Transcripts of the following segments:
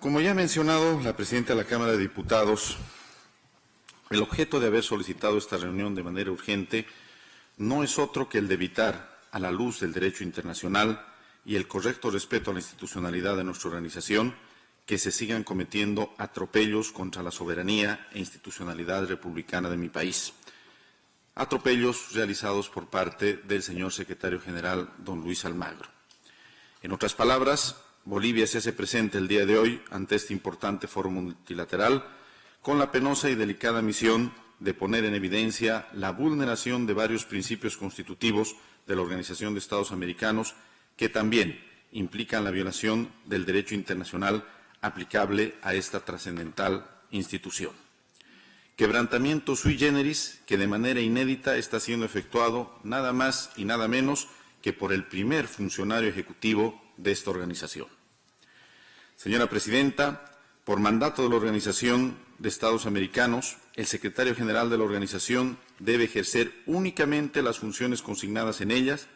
Como ya ha mencionado la presidenta de la Cámara de Diputados, el objeto de haber solicitado esta reunión de manera urgente no es otro que el de evitar, a la luz del derecho internacional y el correcto respeto a la institucionalidad de nuestra organización, que se sigan cometiendo atropellos contra la soberanía e institucionalidad republicana de mi país. Atropellos realizados por parte del señor secretario general, don Luis Almagro. En otras palabras, Bolivia se hace presente el día de hoy ante este importante foro multilateral con la penosa y delicada misión de poner en evidencia la vulneración de varios principios constitutivos de la Organización de Estados Americanos que también implican la violación del derecho internacional aplicable a esta trascendental institución. Quebrantamiento sui generis que de manera inédita está siendo efectuado nada más y nada menos que por el primer funcionario ejecutivo de esta organización. Señora Presidenta, por mandato de la Organización de Estados Americanos, el secretario general de la organización debe ejercer únicamente las funciones consignadas en ellas,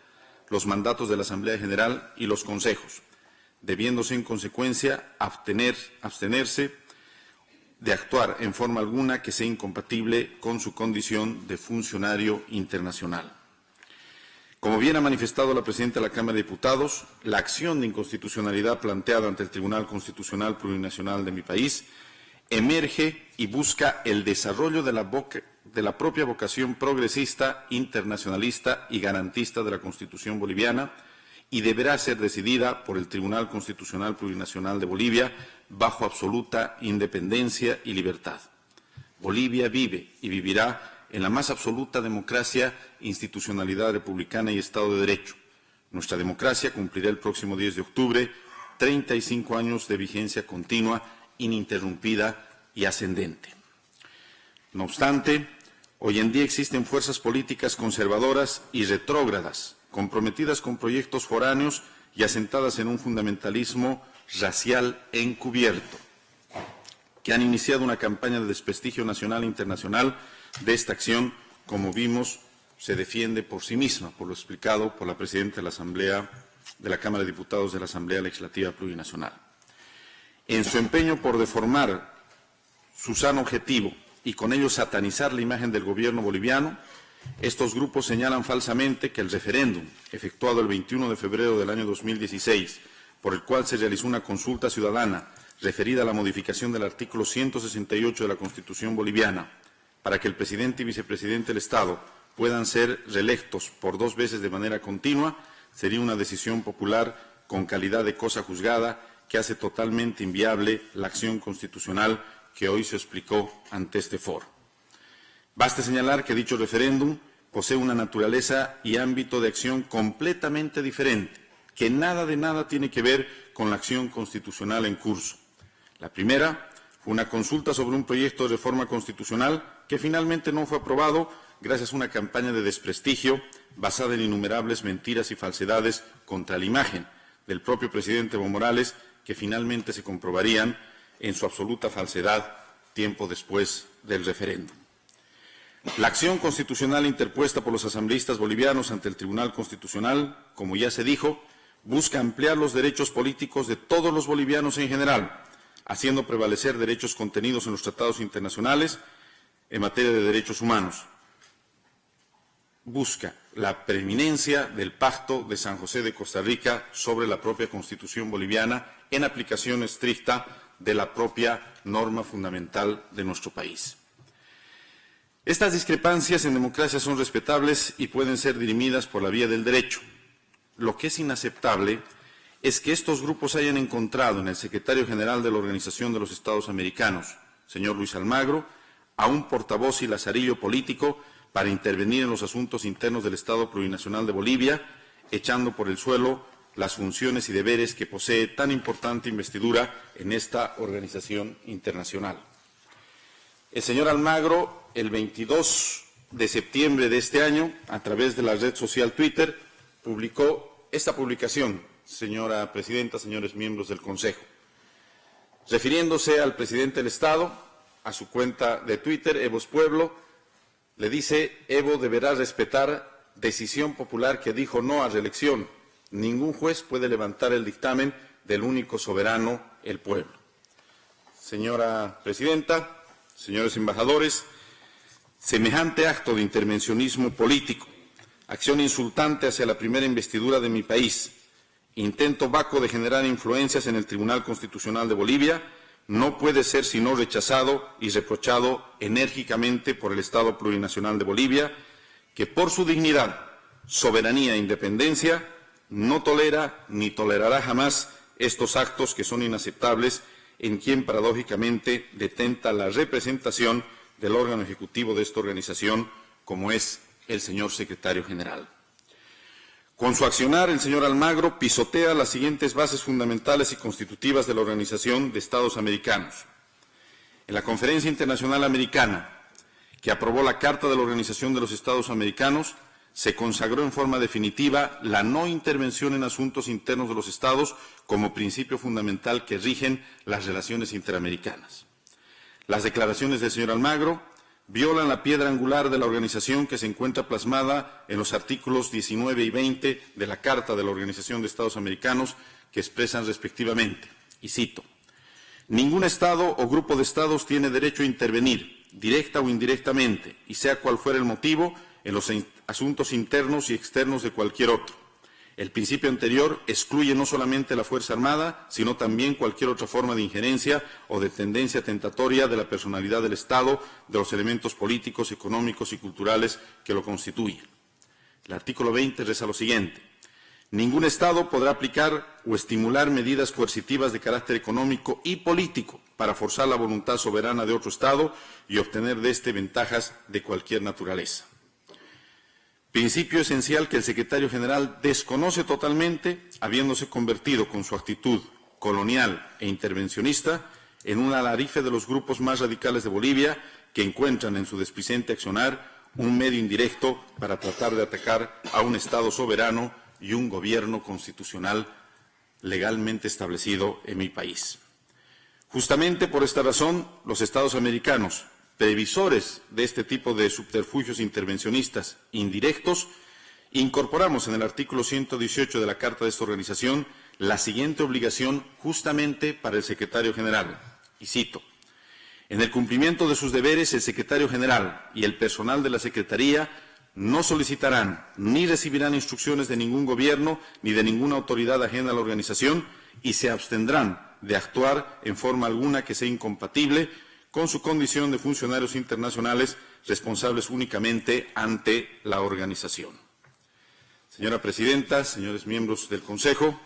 los mandatos de la Asamblea General y los consejos, debiéndose en consecuencia abstenerse de actuar en forma alguna que sea incompatible con su condición de funcionario internacional. Como bien ha manifestado la presidenta de la Cámara de Diputados, la acción de inconstitucionalidad planteada ante el Tribunal Constitucional Plurinacional de mi país emerge y busca el desarrollo de la propia vocación progresista, internacionalista y garantista de la Constitución boliviana y deberá ser decidida por el Tribunal Constitucional Plurinacional de Bolivia bajo absoluta independencia y libertad. Bolivia vive y vivirá en la más absoluta democracia, institucionalidad republicana y Estado de Derecho. Nuestra democracia cumplirá el próximo 10 de octubre 35 años de vigencia continua, ininterrumpida y ascendente. No obstante, hoy en día existen fuerzas políticas conservadoras y retrógradas, comprometidas con proyectos foráneos y asentadas en un fundamentalismo racial encubierto, que han iniciado una campaña de desprestigio nacional e internacional de esta acción, como vimos, se defiende por sí misma, por lo explicado por la presidenta de la Cámara de Diputados de la Asamblea Legislativa Plurinacional. En su empeño por deformar su sano objetivo y con ello satanizar la imagen del gobierno boliviano, estos grupos señalan falsamente que el referéndum efectuado el 21 de febrero del año 2016, por el cual se realizó una consulta ciudadana referida a la modificación del artículo 168 de la Constitución boliviana, para que el presidente y vicepresidente del Estado puedan ser reelectos por 2 veces de manera continua, sería una decisión popular con calidad de cosa juzgada que hace totalmente inviable la acción constitucional que hoy se explicó ante este foro. Baste señalar que dicho referéndum posee una naturaleza y ámbito de acción completamente diferente, que nada de nada tiene que ver con la acción constitucional en curso. La primera fue una consulta sobre un proyecto de reforma constitucional que finalmente no fue aprobado gracias a una campaña de desprestigio basada en innumerables mentiras y falsedades contra la imagen del propio presidente Evo Morales, que finalmente se comprobarían en su absoluta falsedad tiempo después del referéndum. La acción constitucional interpuesta por los asambleístas bolivianos ante el Tribunal Constitucional, como ya se dijo, busca ampliar los derechos políticos de todos los bolivianos en general, haciendo prevalecer derechos contenidos en los tratados internacionales en materia de derechos humanos. Busca la preeminencia del Pacto de San José de Costa Rica sobre la propia Constitución boliviana en aplicación estricta de la propia norma fundamental de nuestro país. Estas discrepancias en democracia son respetables y pueden ser dirimidas por la vía del derecho. Lo que es inaceptable es que estos grupos hayan encontrado en el secretario general de la Organización de los Estados Americanos, señor Luis Almagro, a un portavoz y lazarillo político para intervenir en los asuntos internos del Estado Plurinacional de Bolivia, echando por el suelo las funciones y deberes que posee tan importante investidura en esta organización internacional. El señor Almagro, el 22 de septiembre de este año, a través de la red social Twitter, publicó esta publicación, señora Presidenta, señores miembros del Consejo. Refiriéndose al presidente del Estado, a su cuenta de Twitter, Evo es Pueblo, le dice: Evo deberá respetar decisión popular que dijo no a reelección. Ningún juez puede levantar el dictamen del único soberano, el pueblo. Señora Presidenta, señores embajadores, semejante acto de intervencionismo político, acción insultante hacia la primera investidura de mi país, intento vacuo de generar influencias en el Tribunal Constitucional de Bolivia, no puede ser sino rechazado y reprochado enérgicamente por el Estado Plurinacional de Bolivia, que por su dignidad, soberanía e independencia no tolera ni tolerará jamás estos actos que son inaceptables en quien paradójicamente detenta la representación del órgano ejecutivo de esta organización, como es el señor secretario general. Con su accionar, el señor Almagro pisotea las siguientes bases fundamentales y constitutivas de la Organización de Estados Americanos. En la Conferencia Internacional Americana, que aprobó la Carta de la Organización de los Estados Americanos, se consagró en forma definitiva la no intervención en asuntos internos de los Estados como principio fundamental que rigen las relaciones interamericanas. Las declaraciones del señor Almagro violan la piedra angular de la organización que se encuentra plasmada en los artículos 19 y 20 de la Carta de la Organización de Estados Americanos, que expresan respectivamente, y cito: «Ningún Estado o grupo de Estados tiene derecho a intervenir, directa o indirectamente, y sea cual fuera el motivo, en los asuntos internos y externos de cualquier otro. El principio anterior excluye no solamente la Fuerza Armada, sino también cualquier otra forma de injerencia o de tendencia tentatoria de la personalidad del Estado, de los elementos políticos, económicos y culturales que lo constituyen». El artículo 20 reza lo siguiente: «Ningún Estado podrá aplicar o estimular medidas coercitivas de carácter económico y político para forzar la voluntad soberana de otro Estado y obtener de éste ventajas de cualquier naturaleza». Principio esencial que el secretario general desconoce totalmente, habiéndose convertido con su actitud colonial e intervencionista en un alarife de los grupos más radicales de Bolivia, que encuentran en su displicente accionar un medio indirecto para tratar de atacar a un Estado soberano y un gobierno constitucional legalmente establecido en mi país. Justamente por esta razón, los Estados americanos, previsores de este tipo de subterfugios intervencionistas indirectos, incorporamos en el artículo 118 de la Carta de esta organización la siguiente obligación justamente para el secretario general, y cito: «En el cumplimiento de sus deberes, el secretario general y el personal de la Secretaría no solicitarán ni recibirán instrucciones de ningún gobierno ni de ninguna autoridad ajena a la organización y se abstendrán de actuar en forma alguna que sea incompatible con su condición de funcionarios internacionales responsables únicamente ante la organización». Señora Presidenta, señores miembros del Consejo,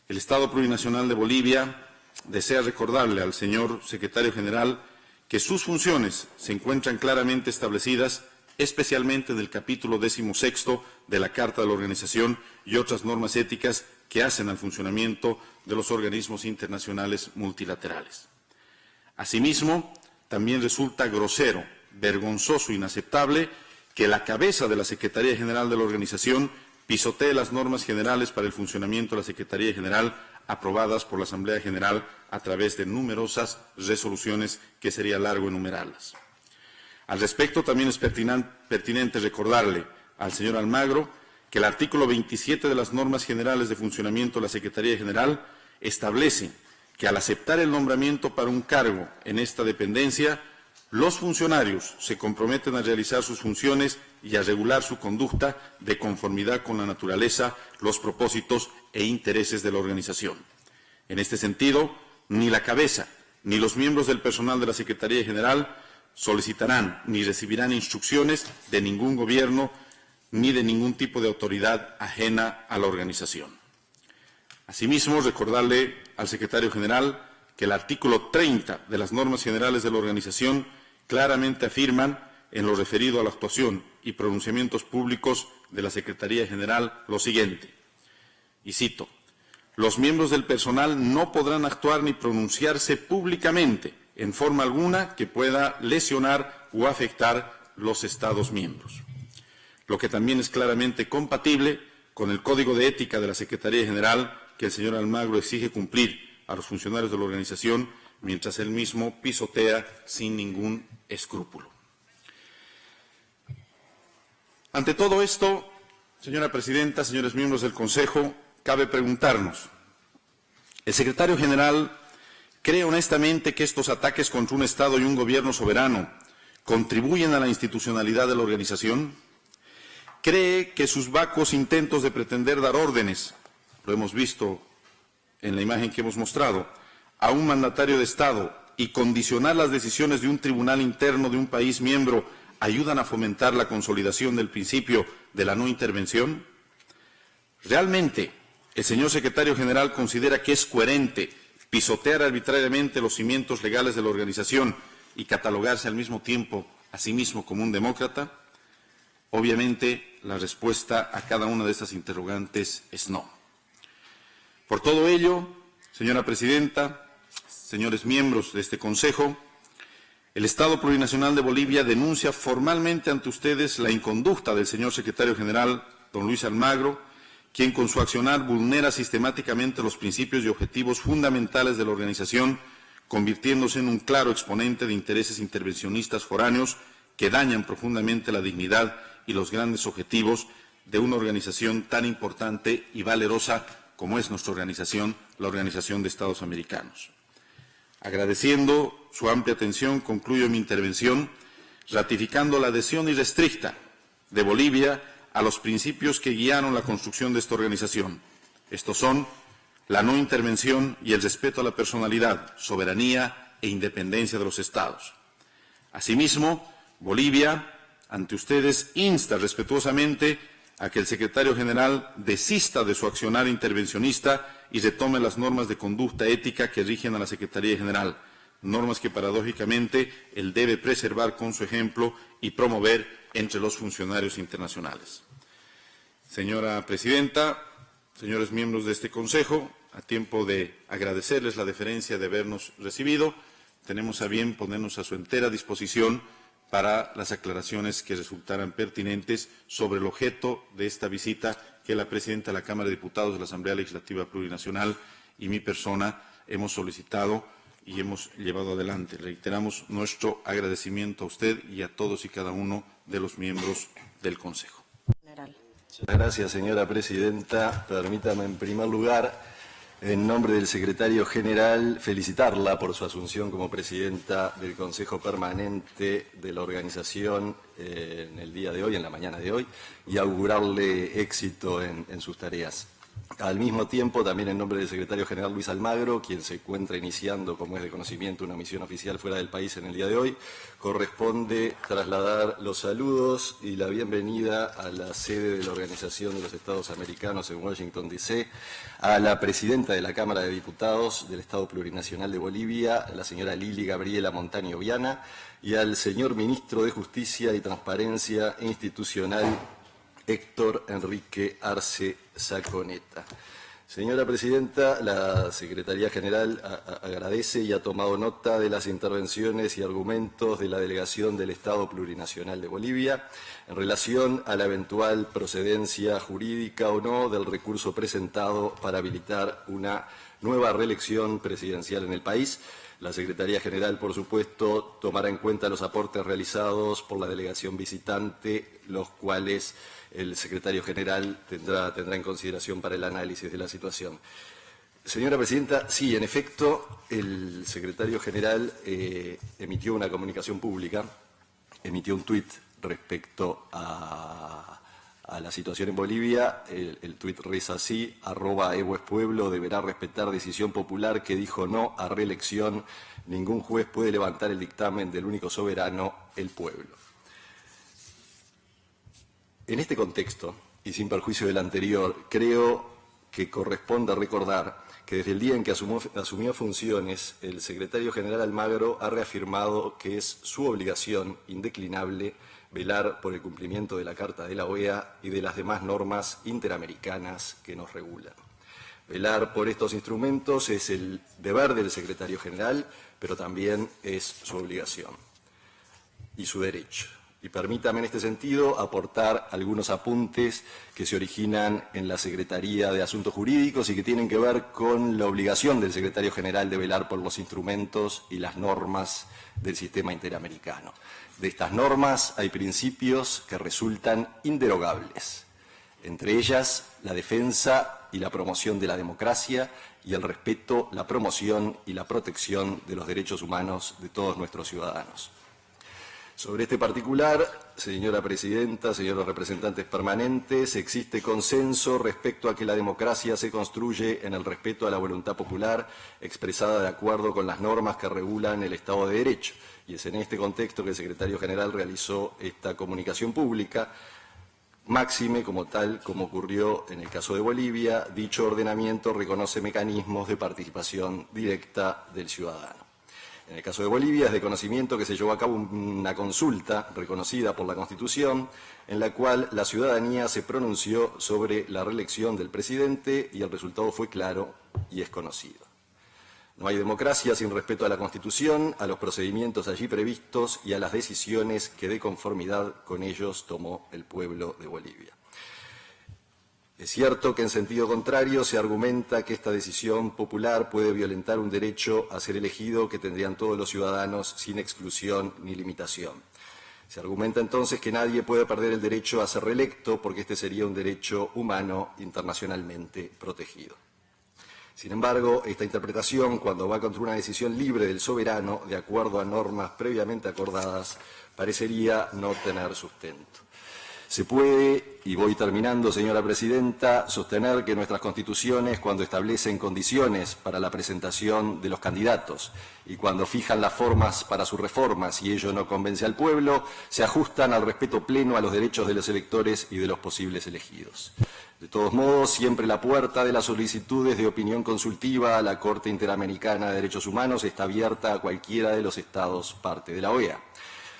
el Estado Plurinacional de Bolivia desea recordarle al señor Secretario General que sus funciones se encuentran claramente establecidas, especialmente en el capítulo 16 de la Carta de la Organización y otras normas éticas que hacen al funcionamiento de los organismos internacionales multilaterales. Asimismo, también resulta grosero, vergonzoso e inaceptable que la cabeza de la Secretaría General de la organización pisotee las normas generales para el funcionamiento de la Secretaría General aprobadas por la Asamblea General a través de numerosas resoluciones que sería largo enumerarlas. Al respecto, también es pertinente recordarle al señor Almagro que el artículo 27 de las normas generales de funcionamiento de la Secretaría General establece que al aceptar el nombramiento para un cargo en esta dependencia, los funcionarios se comprometen a realizar sus funciones y a regular su conducta de conformidad con la naturaleza, los propósitos e intereses de la organización. En este sentido, ni la cabeza ni los miembros del personal de la Secretaría General solicitarán ni recibirán instrucciones de ningún gobierno ni de ningún tipo de autoridad ajena a la organización. Asimismo, recordarle al secretario general que el artículo 30 de las normas generales de la organización claramente afirman, en lo referido a la actuación y pronunciamientos públicos de la Secretaría General, lo siguiente, y cito: «Los miembros del personal no podrán actuar ni pronunciarse públicamente en forma alguna que pueda lesionar o afectar los Estados miembros», lo que también es claramente compatible con el Código de Ética de la Secretaría General que el señor Almagro exige cumplir a los funcionarios de la organización, mientras él mismo pisotea sin ningún escrúpulo. Ante todo esto, señora Presidenta, señores miembros del Consejo, cabe preguntarnos: ¿el secretario general ¿Cree honestamente que estos ataques contra un Estado y un gobierno soberano contribuyen a la institucionalidad de la organización? ¿Cree que sus vacos intentos de pretender dar órdenes, lo hemos visto en la imagen que hemos mostrado, a un mandatario de Estado y condicionar las decisiones de un tribunal interno de un país miembro ayudan a fomentar la consolidación del principio de la no intervención? ¿Realmente el señor secretario general considera que es coherente pisotear arbitrariamente los cimientos legales de la organización y catalogarse al mismo tiempo a sí mismo como un demócrata? Obviamente, la respuesta a cada una de estas interrogantes es no. Por todo ello, señora presidenta, señores miembros de este Consejo, el Estado Plurinacional de Bolivia denuncia formalmente ante ustedes la inconducta del señor secretario general, don Luis Almagro, quien con su accionar vulnera sistemáticamente los principios y objetivos fundamentales de la organización, convirtiéndose en un claro exponente de intereses intervencionistas foráneos que dañan profundamente la dignidad y los grandes objetivos de una organización tan importante y valerosa como es nuestra organización, la Organización de Estados Americanos. Agradeciendo su amplia atención, concluyo mi intervención ratificando la adhesión irrestricta de Bolivia a los principios que guiaron la construcción de esta organización. Estos son la no intervención y el respeto a la personalidad, soberanía e independencia de los Estados. Asimismo, Bolivia, ante ustedes, insta respetuosamente a que el secretario general desista de su accionar intervencionista y retome las normas de conducta ética que rigen a la Secretaría General, normas que paradójicamente él debe preservar con su ejemplo y promover entre los funcionarios internacionales. Señora presidenta, señores miembros de este Consejo, a tiempo de agradecerles la deferencia de habernos recibido, tenemos a bien ponernos a su entera disposición para las aclaraciones que resultaran pertinentes sobre el objeto de esta visita que la presidenta de la Cámara de Diputados de la Asamblea Legislativa Plurinacional y mi persona hemos solicitado y hemos llevado adelante. Reiteramos nuestro agradecimiento a usted y a todos y cada uno de los miembros del Consejo. Muchas gracias, señora presidenta. Permítame, en primer lugar, en nombre del secretario general, felicitarla por su asunción como presidenta del Consejo Permanente de la organización en el día de hoy, en la mañana de hoy, y augurarle éxito en sus tareas. Al mismo tiempo, también en nombre del secretario general Luis Almagro, quien se encuentra iniciando, como es de conocimiento, una misión oficial fuera del país en el día de hoy, corresponde trasladar los saludos y la bienvenida a la sede de la Organización de los Estados Americanos en Washington, D.C., a la presidenta de la Cámara de Diputados del Estado Plurinacional de Bolivia, la señora Lili Gabriela Montaño Viana, y al señor ministro de Justicia y Transparencia Institucional, Héctor Enrique Arce Saconeta. Señora presidenta, la Secretaría General agradece y ha tomado nota de las intervenciones y argumentos de la delegación del Estado Plurinacional de Bolivia en relación a la eventual procedencia jurídica o no del recurso presentado para habilitar una nueva reelección presidencial en el país. La Secretaría General, por supuesto, tomará en cuenta los aportes realizados por la delegación visitante, los cuales el secretario general tendrá en consideración para el análisis de la situación. Señora presidenta, sí, en efecto, el secretario general emitió una comunicación pública, emitió un tuit respecto a la situación en Bolivia. El tuit reza así: @EvoEsPueblo deberá respetar decisión popular que dijo no a reelección. Ningún juez puede levantar el dictamen del único soberano, el pueblo. En este contexto, y sin perjuicio del anterior, creo que corresponde recordar que desde el día en que asumió funciones, el secretario general Almagro ha reafirmado que es su obligación indeclinable velar por el cumplimiento de la Carta de la OEA y de las demás normas interamericanas que nos regulan. Velar por estos instrumentos es el deber del secretario general, pero también es su obligación y su derecho. Y permítame en este sentido aportar algunos apuntes que se originan en la Secretaría de Asuntos Jurídicos y que tienen que ver con la obligación del secretario general de velar por los instrumentos y las normas del sistema interamericano. De estas normas hay principios que resultan inderogables. entre ellas la defensa y la promoción de la democracia y el respeto, la promoción y la protección de los derechos humanos de todos nuestros ciudadanos. Sobre este particular, señora presidenta, señores representantes permanentes, existe consenso respecto a que la democracia se construye en el respeto a la voluntad popular expresada de acuerdo con las normas que regulan el Estado de Derecho. Y es en este contexto que el secretario general realizó esta comunicación pública. Máxime, como tal, como ocurrió en el caso de Bolivia, dicho ordenamiento reconoce mecanismos de participación directa del ciudadano. En el caso de Bolivia es de conocimiento que se llevó a cabo una consulta reconocida por la Constitución en la cual la ciudadanía se pronunció sobre la reelección del presidente y el resultado fue claro y es conocido. No hay democracia sin respeto a la Constitución, a los procedimientos allí previstos y a las decisiones que de conformidad con ellos tomó el pueblo de Bolivia. Es cierto que en sentido contrario se argumenta que esta decisión popular puede violentar un derecho a ser elegido que tendrían todos los ciudadanos sin exclusión ni limitación. Se argumenta entonces que nadie puede perder el derecho a ser reelecto porque este sería un derecho humano internacionalmente protegido. Sin embargo, esta interpretación, cuando va contra una decisión libre del soberano, de acuerdo a normas previamente acordadas, parecería no tener sustento. Se puede, y voy terminando, señora presidenta, sostener que nuestras constituciones, cuando establecen condiciones para la presentación de los candidatos y cuando fijan las formas para sus reformas y ello no convence al pueblo, se ajustan al respeto pleno a los derechos de los electores y de los posibles elegidos. De todos modos, siempre la puerta de las solicitudes de opinión consultiva a la Corte Interamericana de Derechos Humanos está abierta a cualquiera de los estados parte de la OEA.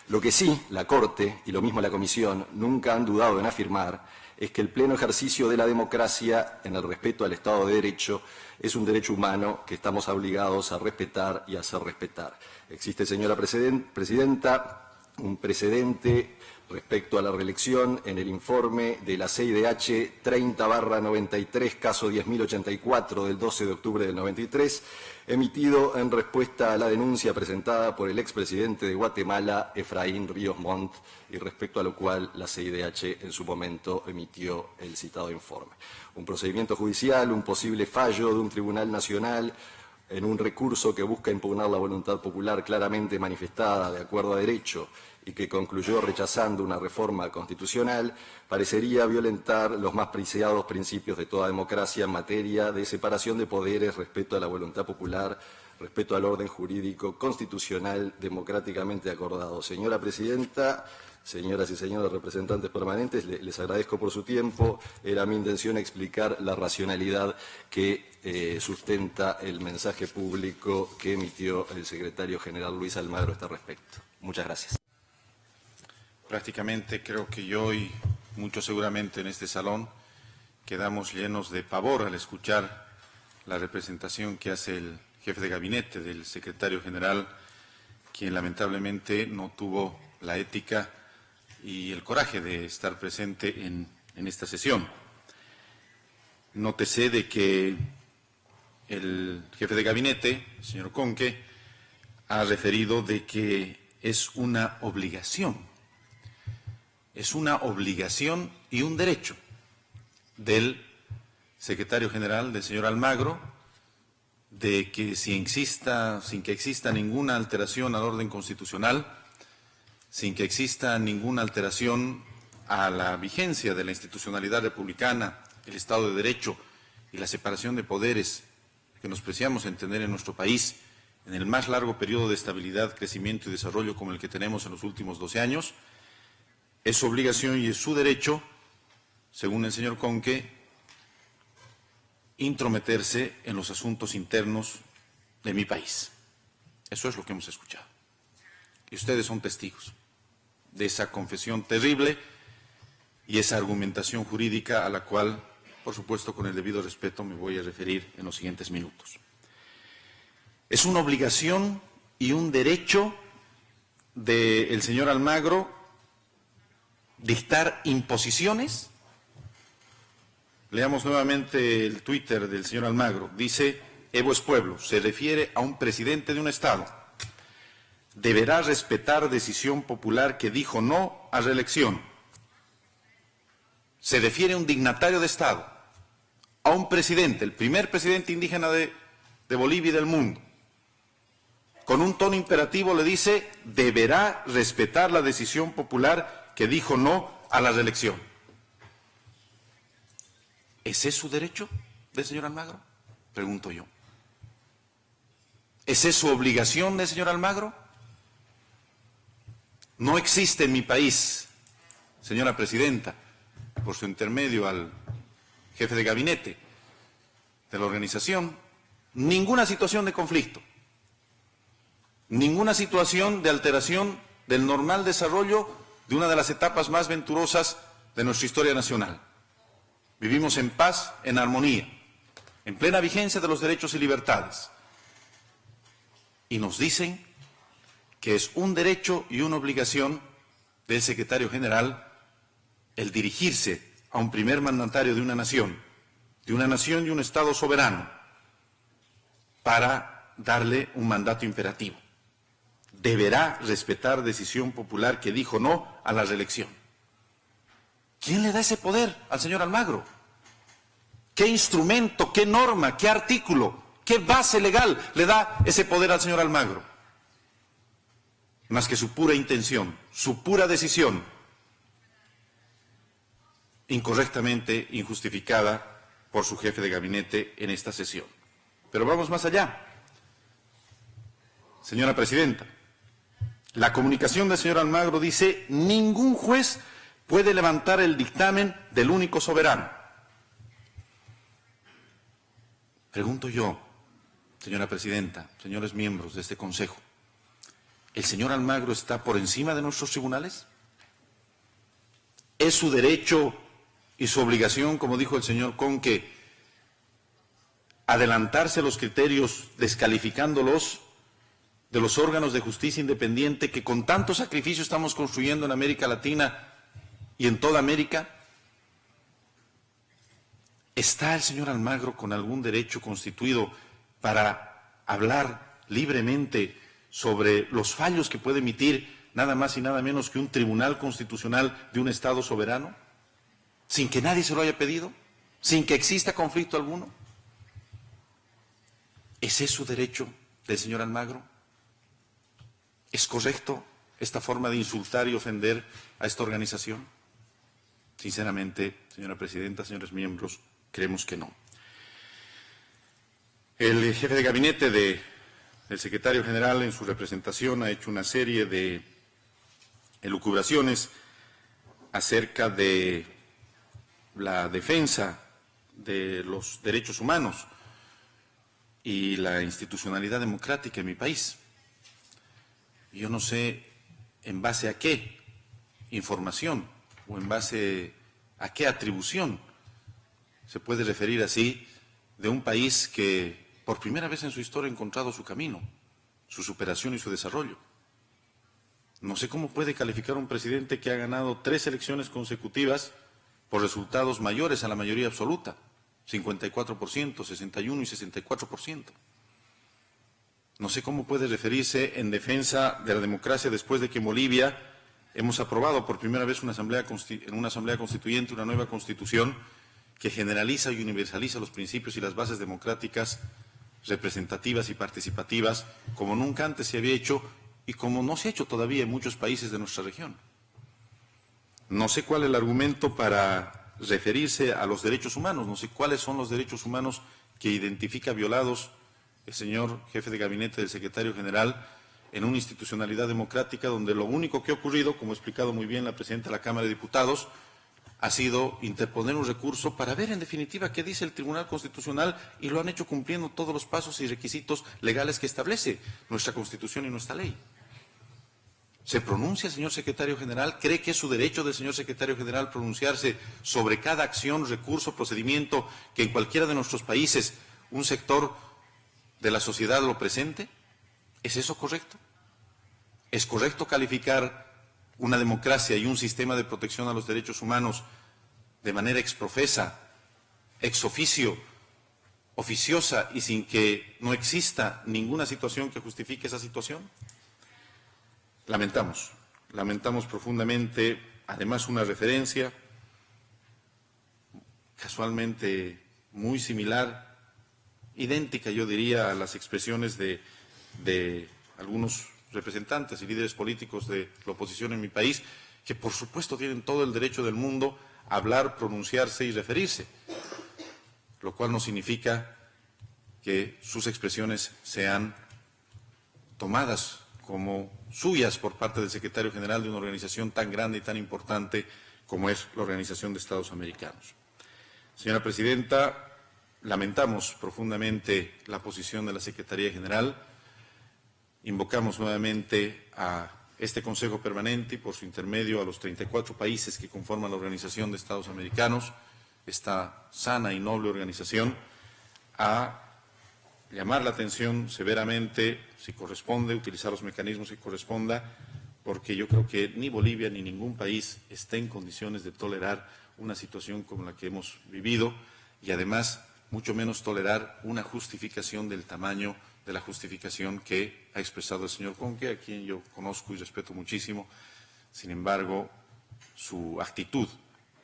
Lo que sí, la Corte, y lo mismo la Comisión, nunca han dudado en afirmar es que el pleno ejercicio de la democracia en el respeto al Estado de Derecho es un derecho humano que estamos obligados a respetar y a hacer respetar. Existe, señora presidenta, un precedente respecto a la reelección en el informe de la CIDH 30/93, caso 10.084 del 12 de octubre del 93, emitido en respuesta a la denuncia presentada por el expresidente de Guatemala, Efraín Ríos Montt, y respecto a lo cual la CIDH en su momento emitió el citado informe. Un procedimiento judicial, un posible fallo de un tribunal nacional en un recurso que busca impugnar la voluntad popular claramente manifestada de acuerdo a derecho y que concluyó rechazando una reforma constitucional, parecería violentar los más preciados principios de toda democracia en materia de separación de poderes, respeto a la voluntad popular, respeto al orden jurídico constitucional democráticamente acordado. Señora presidenta, señoras y señores representantes permanentes, les agradezco por su tiempo. Era mi intención explicar la racionalidad que sustenta el mensaje público que emitió el secretario general Luis Almagro a este respecto. Muchas gracias. Prácticamente creo que yo y muchos seguramente en este salón quedamos llenos de pavor al escuchar la representación que hace el jefe de gabinete del secretario general, quien lamentablemente no tuvo la ética y el coraje de estar presente en esta sesión. Nótese de que el jefe de gabinete, el señor Conque, ha referido de que es una obligación y un derecho del secretario general, del señor Almagro, de que sin que exista ninguna alteración al orden constitucional, sin que exista ninguna alteración a la vigencia de la institucionalidad republicana, el Estado de Derecho y la separación de poderes que nos preciamos entender en nuestro país, en el más largo periodo de estabilidad, crecimiento y desarrollo como el que tenemos en los últimos 12 años, es su obligación y es su derecho, según el señor Conque, intrometerse en los asuntos internos de mi país. Eso es lo que hemos escuchado. Y ustedes son testigos de esa confesión terrible y esa argumentación jurídica a la cual, por supuesto, con el debido respeto me voy a referir en los siguientes minutos. Es una obligación y un derecho del señor Almagro dictar imposiciones. Leamos nuevamente el Twitter del señor Almagro. Dice: Evo es pueblo, se refiere a un presidente de un Estado. Deberá respetar decisión popular que dijo no a reelección. se refiere a un dignatario de Estado, a un presidente, el primer presidente indígena de Bolivia y del mundo, con un tono imperativo le dice, deberá respetar la decisión popular que dijo no a la reelección. ¿Ese es su derecho del señor Almagro? Pregunto yo. ¿Esa es su obligación del señor Almagro? No existe en mi país, señora presidenta, por su intermedio al jefe de gabinete de la organización, ninguna situación de conflicto, ninguna situación de alteración del normal desarrollo de una de las etapas más venturosas de nuestra historia nacional. Vivimos en paz, en armonía, en plena vigencia de los derechos y libertades. Y nos dicen que es un derecho y una obligación del secretario general el dirigirse a un primer mandatario de una nación y un Estado soberano, para darle un mandato imperativo. Deberá respetar decisión popular que dijo no a la reelección. ¿Quién le da ese poder al señor Almagro? ¿Qué instrumento, qué norma, qué artículo, qué base legal le da ese poder al señor Almagro? Más que su pura intención, su pura decisión, incorrectamente injustificada por su jefe de gabinete en esta sesión. Pero vamos más allá. Señora presidenta, la comunicación del señor Almagro dice, ningún juez puede levantar el dictamen del único soberano. Pregunto yo, señora presidenta, señores miembros de este Consejo, ¿el señor Almagro está por encima de nuestros tribunales? ¿Es su derecho y su obligación, como dijo el señor Conque, adelantarse a los criterios descalificándolos de los órganos de justicia independiente que con tanto sacrificio estamos construyendo en América Latina y en toda América? ¿Está el señor Almagro con algún derecho constituido para hablar libremente sobre los fallos que puede emitir nada más y nada menos que un tribunal constitucional de un Estado soberano, sin que nadie se lo haya pedido, sin que exista conflicto alguno? ¿Ese es su derecho del señor Almagro? ¿Es correcto esta forma de insultar y ofender a esta organización? Sinceramente, señora presidenta, señores miembros, creemos que no. El jefe de gabinete del secretario general en su representación ha hecho una serie de elucubraciones acerca de la defensa de los derechos humanos y la institucionalidad democrática en mi país. Yo no sé en base a qué información o en base a qué atribución se puede referir así de un país que por primera vez en su historia ha encontrado su camino, su superación y su desarrollo. No sé cómo puede calificar un presidente que ha ganado 3 elecciones consecutivas por resultados mayores a la mayoría absoluta, 54%, 61% y 64%. No sé cómo puede referirse en defensa de la democracia después de que en Bolivia hemos aprobado por primera vez en una asamblea constituyente una nueva constitución que generaliza y universaliza los principios y las bases democráticas representativas y participativas como nunca antes se había hecho y como no se ha hecho todavía en muchos países de nuestra región. No sé cuál es el argumento para referirse a los derechos humanos, no sé cuáles son los derechos humanos que identifica violados el señor jefe de gabinete del secretario general en una institucionalidad democrática donde lo único que ha ocurrido, como ha explicado muy bien la presidenta de la Cámara de Diputados, ha sido interponer un recurso para ver en definitiva qué dice el Tribunal Constitucional, y lo han hecho cumpliendo todos los pasos y requisitos legales que establece nuestra Constitución y nuestra ley. ¿Se pronuncia el señor secretario general? ¿Cree que es su derecho del señor secretario general pronunciarse sobre cada acción, recurso, procedimiento que en cualquiera de nuestros países un sector de la sociedad lo presente? ¿Es eso correcto? ¿Es correcto calificar una democracia y un sistema de protección a los derechos humanos de manera exprofesa, ex oficio, oficiosa y sin que no exista ninguna situación que justifique esa situación? Lamentamos profundamente, además, una referencia casualmente muy similar, idéntica, yo diría, a las expresiones de algunos representantes y líderes políticos de la oposición en mi país, que por supuesto tienen todo el derecho del mundo a hablar, pronunciarse y referirse, lo cual no significa que sus expresiones sean tomadas como suyas por parte del secretario general de una organización tan grande y tan importante como es la Organización de Estados Americanos. Señora Presidenta, lamentamos profundamente la posición de la Secretaría General. Invocamos nuevamente a este Consejo Permanente y por su intermedio a los 34 países que conforman la Organización de Estados Americanos, esta sana y noble organización, a llamar la atención severamente, si corresponde, utilizar los mecanismos que corresponda, porque yo creo que ni Bolivia ni ningún país está en condiciones de tolerar una situación como la que hemos vivido y además mucho menos tolerar una justificación del tamaño de la justificación que ha expresado el señor Conque, a quien yo conozco y respeto muchísimo. Sin embargo, su actitud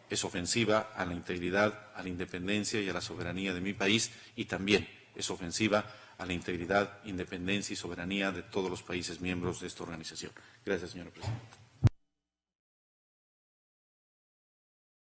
es ofensiva a la integridad, a la independencia y a la soberanía de mi país y también es ofensiva a la integridad, independencia y soberanía de todos los países miembros de esta organización. Gracias, señora Presidenta.